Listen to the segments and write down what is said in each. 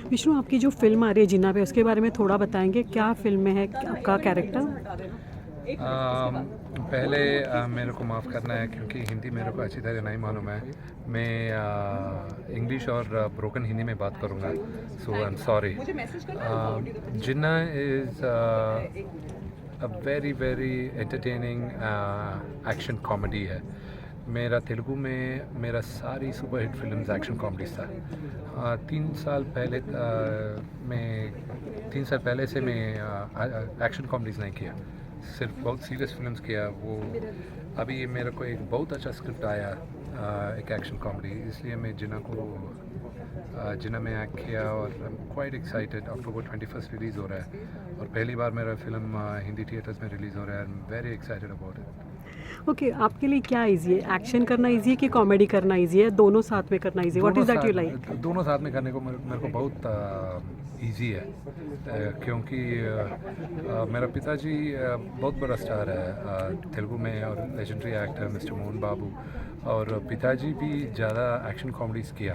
विष्णु, आपकी जो फ़िल्म आ रही है जिन्ना पे, उसके बारे में थोड़ा बताएँगे? क्या फ़िल्म में है आपका कैरेक्टर? पहले मेरे को माफ़ करना है क्योंकि हिंदी मेरे को अच्छी तरह नहीं मालूम है। मैं इंग्लिश और ब्रोकन हिंदी में बात करूँगा, so I am sorry. Ginna is a very very entertaining action comedy है। मेरा तेलुगु में मेरा सारी super hit films action comedies था। 3 साल पहले मैं 3 साल पहले से मैं एक्शन कॉमेडीज़ नहीं किया, सिर्फ बहुत सीरियस फिल्म्स किया। वो अभी मेरे को एक बहुत अच्छा स्क्रिप्ट आया, एक एक्शन कॉमेडी, इसलिए मैं जिन्ना में एक्ट किया और I am quite excited. October 21 release हो रहा है और पहली बार मेरा फिल्म हिंदी थिएटर्स में रिलीज़ हो रहा है। I am very excited about it. Okay, आपके लिए क्या ईज़ी है? एक्शन करना ईज़ी है कि कॉमेडी करना ईज़ी है? दोनों साथ में करना ईज़ी है? What is that you like? दोनों साथ में करने को मेरे को बहुत इजी है, क्योंकि मेरा पिताजी बहुत बड़ा स्टार है तेलुगु में और लेजेंडरी एक्टर मिस्टर मोहन बाबू, और पिताजी भी ज़्यादा एक्शन कॉमेडीज़ किया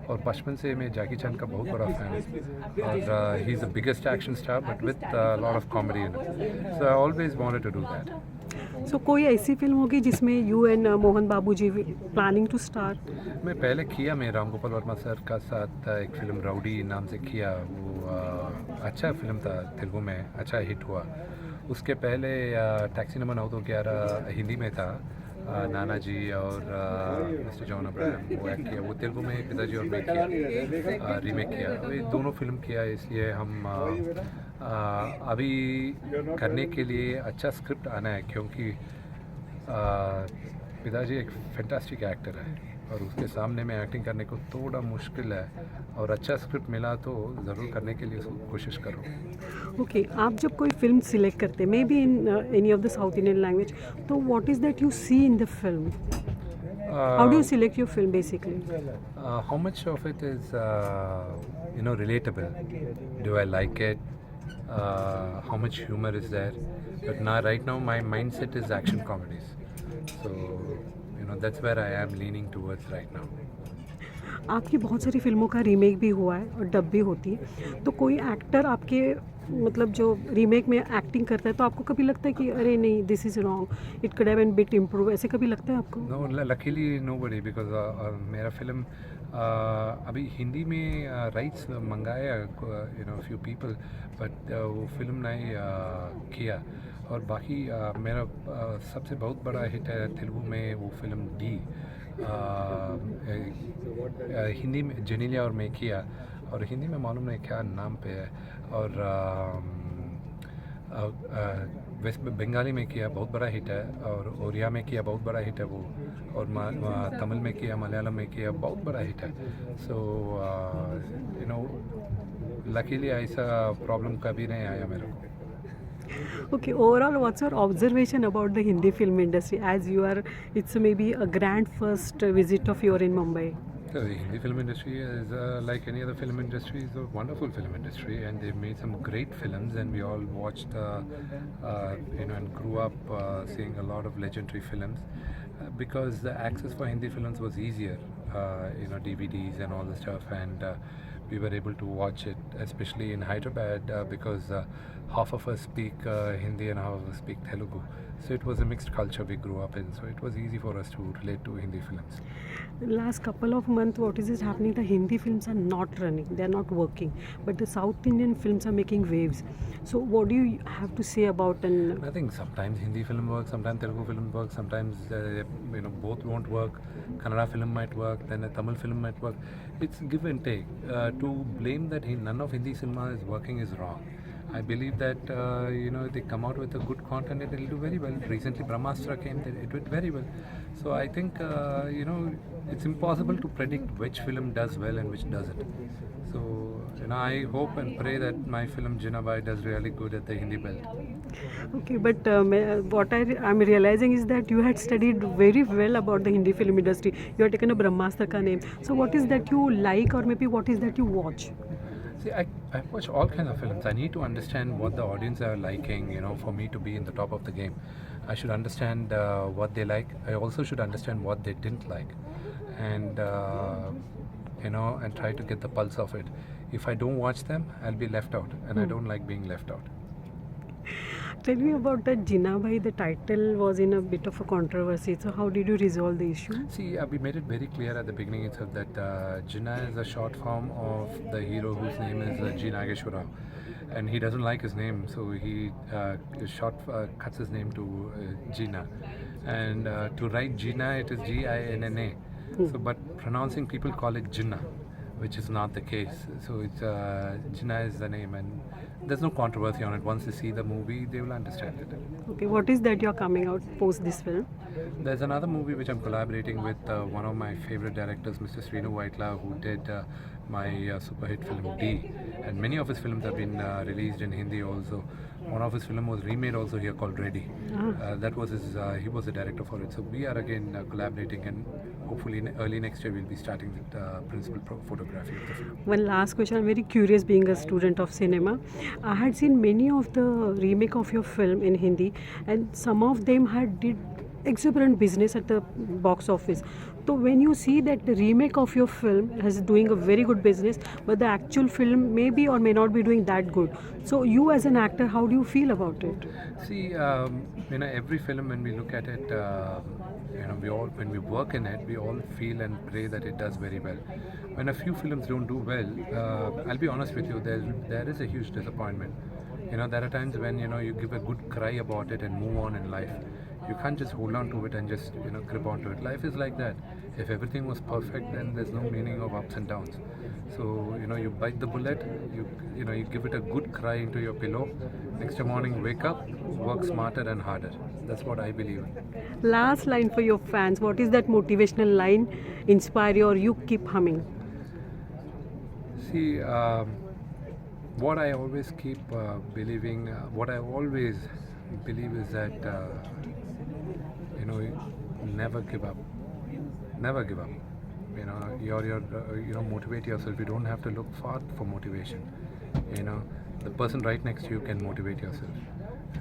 और बचपन से मैं जैकी चैन का बहुत बड़ा फ़ैन हूँ और he is the biggest action star but with lot of comedy in it, so I always wanted to do that. So कोई ऐसी फ़िल्म होगी जिसमें you and Mohan Babu ji planning to start? मैं पहले किया, मैं राम गोपाल वर्मा सर का साथ एक फ़िल्म राउडी नाम से किया। वो अच्छा फ़िल्म था, तेलुगु में अच्छा हिट हुआ। उसके पहले टैक्सी नंबर 911 हिंदी में था, नाना जी और मिस्टर जॉन अब्राहम वो एक्ट किया। वो तेलुगु में पिताजी और मैं किया, रीमेक किया। ये दोनों फिल्म किया, इसलिए हम अभी करने के लिए अच्छा स्क्रिप्ट आना है, क्योंकि पिताजी एक फैंटास्टिक एक्टर है और उसके सामने में एक्टिंग करने को थोड़ा मुश्किल है, और अच्छा स्क्रिप्ट मिला तो ज़रूर करने के लिए कोशिश करो। ओके, आप जब कोई फ़िल्म सिलेक्ट करते हैं, may be in any of the south Indian language, तो what is that you see in the film? How do you select your film basically? How much of it is relatable? Do I like it? How much humor is there? But now, right now, my mindset is action comedies. So, that's where I am leaning towards right now. आपकी बहुत सारी फ़िल्मों का remake भी हुआ है और dub भी होती है, तो कोई एक्टर आपके मतलब जो रीमेक में एक्टिंग करता है, तो आपको कभी लगता है कि अरे नहीं, this is wrong, it could have been bit improve, ऐसे कभी लगता है आपको? No, luckily nobody, because मेरा फिल्म अभी हिंदी में राइट्स मंगाया, फ्यू पीपल, बट वो फिल्म नहीं किया। और बाकी मेरा सबसे बहुत बड़ा हिट है तेलुगु में वो फिल्म डी, हिंदी में जेनिलिया और मैं किया, और हिंदी में मालूम नहीं क्या नाम पे है, और वेस्ट बंगाली में किया, बहुत बड़ा हिट है, और ओरिया में किया, बहुत बड़ा हिट है वो, और तमिल में किया, मलयालम में किया, बहुत बड़ा हिट है। सो लकीली ऐसा प्रॉब्लम कभी नहीं आया मेरे को। Okay, overall, what's your observation about the Hindi film industry, as you are, it's maybe a grand first visit of yours in Mumbai? The Hindi film industry is like any other film industry, is a wonderful film industry, and they've made some great films, and we all watched, and grew up seeing a lot of legendary films, because the access for Hindi films was easier, DVDs and all the stuff, and we were able to watch it, especially in Hyderabad, because half of us speak Hindi and half of us speak Telugu. So it was a mixed culture we grew up in. So it was easy for us to relate to Hindi films. Last couple of months, what is happening? The Hindi films are not running, they are not working, but the South Indian films are making waves. So what do you have to say about? And I think sometimes Hindi film works, sometimes Telugu film works, sometimes both won't work. Kannada film might work, then a Tamil film might work. It's give and take. To blame that none of Hindi cinema is working is wrong. I believe that if they come out with a good content, it will do very well. Recently, Brahmastra came; it did very well. So I think it's impossible to predict which film does well and which doesn't. So I hope and pray that my film Ginna Bhai does really good at the Hindi belt. okay, but what I'm realizing is that you had studied very well about the Hindi film industry. You had taken a Brahmastra ka name. So what is that you like, or maybe what is that you watch? See, I watch all kinds of films. I need to understand what the audience are liking, for me to be in the top of the game. I should understand what they like. I also should understand what they didn't like. And you know, and try to get the pulse of it. If I don't watch them, I'll be left out, and I don't like being left out. Tell me about that Ginna Bhai. The title was in a bit of a controversy. So how did you resolve the issue? See, we made it very clear at the beginning itself that Ginna is a short form of the hero whose name is G. Nageshwara. And he doesn't like his name, so he cuts his name to Ginna. And to write Ginna, it is Ginna. So, but pronouncing, people call it Ginna, which is not the case. So it's Ginna is the name, and there's no controversy on it. Once they see the movie, they will understand it. Okay, what is that you're coming out post this film? There's another movie which I'm collaborating with one of my favorite directors, Mr. Srinu Vaitla, who did my super hit film D, and many of his films have been released in Hindi also. One of his films was remade also here called Ready. That was his. He was the director for it. So we are again collaborating, and hopefully early next year we'll be starting the principal photography of the film. One last question. I'm very curious, being a student of cinema. I had seen many of the remake of your film in Hindi, and some of them had did exuberant business at the box office. So when you see that the remake of your film is doing a very good business, but the actual film may be or may not be doing that good. So you as an actor, how do you feel about it? See, every film, when we look at it, when we work in it, we all feel and pray that it does very well. When a few films don't do well, I'll be honest with you, there is a huge disappointment. There are times when you give a good cry about it and move on in life. You can't just hold on to it and just grip onto it. Life is like that. If everything was perfect, then there's no meaning of ups and downs. So you bite the bullet, you give it a good cry into your pillow. Next morning, wake up, work smarter and harder. That's what I believe in. Last line for your fans. What is that motivational line inspire you or you keep humming? See, what I always keep believing, what I always believe is that never give up. Never give up. Motivate yourself. You don't have to look far for motivation. The person right next to you can motivate yourself.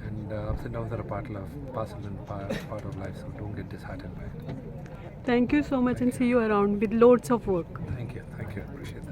And ups and downs are a part of life. So don't get disheartened by it. Thank you so much and see you around with loads of work. Thank you. Appreciate that.